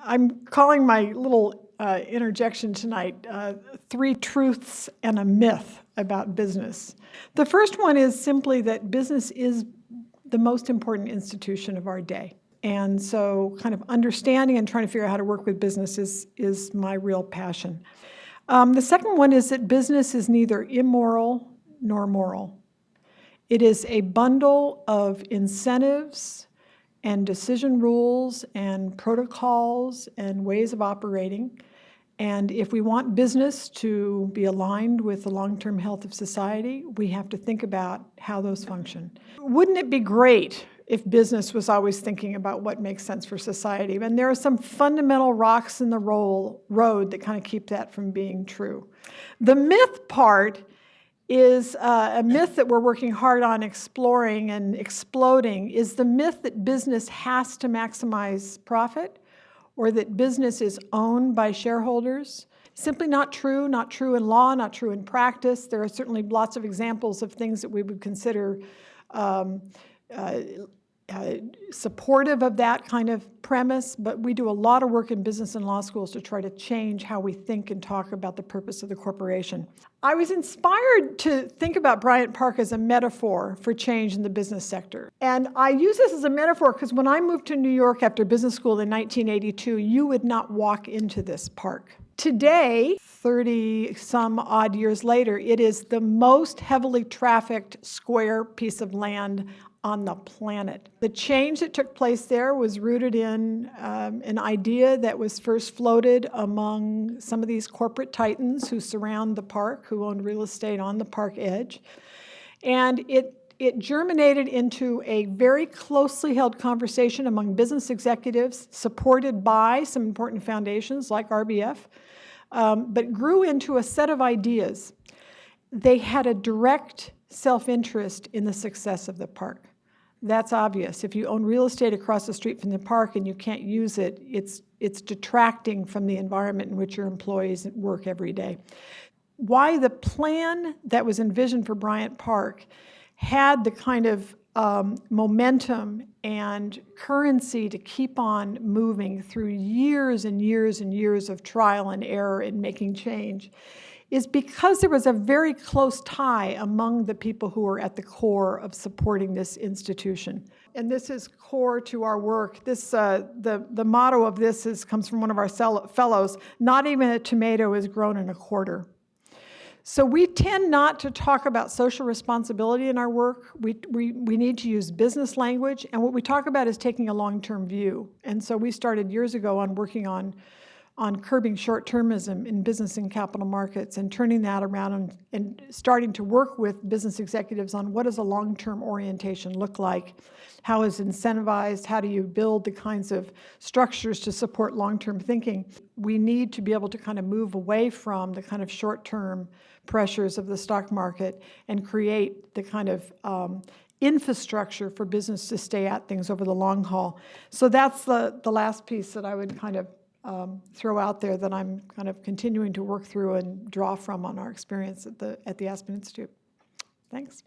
I'm calling my little interjection tonight, 3 truths and a myth about business. The first one is simply that business is the most important institution of our day. And so kind of understanding and trying to figure out how to work with business is my real passion. The second one is that business is neither immoral nor moral. It is a bundle of incentives and decision rules and protocols and ways of operating. And if we want business to be aligned with the long-term health of society, we have to think about how those function. Wouldn't it be great if business was always thinking about what makes sense for society? And there are some fundamental rocks in the road that kind of keep that from being true. The myth part is a myth that we're working hard on exploring and exploding, is the myth that business has to maximize profit or that business is owned by shareholders. Simply not true in law, not true in practice. There are certainly lots of examples of things that we would consider supportive of that kind of premise, but we do a lot of work in business and law schools to try to change how we think and talk about the purpose of the corporation. I was inspired to think about Bryant Park as a metaphor for change in the business sector. And I use this as a metaphor because when I moved to New York after business school in 1982, you would not walk into this park. Today, 30-some odd years later, it is the most heavily trafficked square piece of land on the planet. The change that took place there was rooted in an idea that was first floated among some of these corporate titans who surround the park, who own real estate on the park edge. And it germinated into a very closely held conversation among business executives, supported by some important foundations like RBF, but grew into a set of ideas. They had a direct self-interest in the success of the park. That's obvious. If you own real estate across the street from the park and you can't use it, it's detracting from the environment in which your employees work every day. Why the plan that was envisioned for Bryant Park had the kind of momentum and currency to keep on moving through years and years and years of trial and error in making change is because there was a very close tie among the people who were at the core of supporting this institution. And this is core to our work. This, the motto of this comes from one of our fellows: not even a tomato is grown in a quarter. So we tend not to talk about social responsibility in our work. We need to use business language, and what we talk about is taking a long-term view. And so we started years ago on working on curbing short-termism in business and capital markets and turning that around and starting to work with business executives on what does a long-term orientation look like, how is it incentivized, how do you build the kinds of structures to support long-term thinking. We need to be able to kind of move away from the kind of short-term pressures of the stock market and create the kind of infrastructure for business to stay at things over the long haul. So that's the last piece that I would kind of throw out there that I'm kind of continuing to work through and draw from on our experience at the Aspen Institute. Thanks.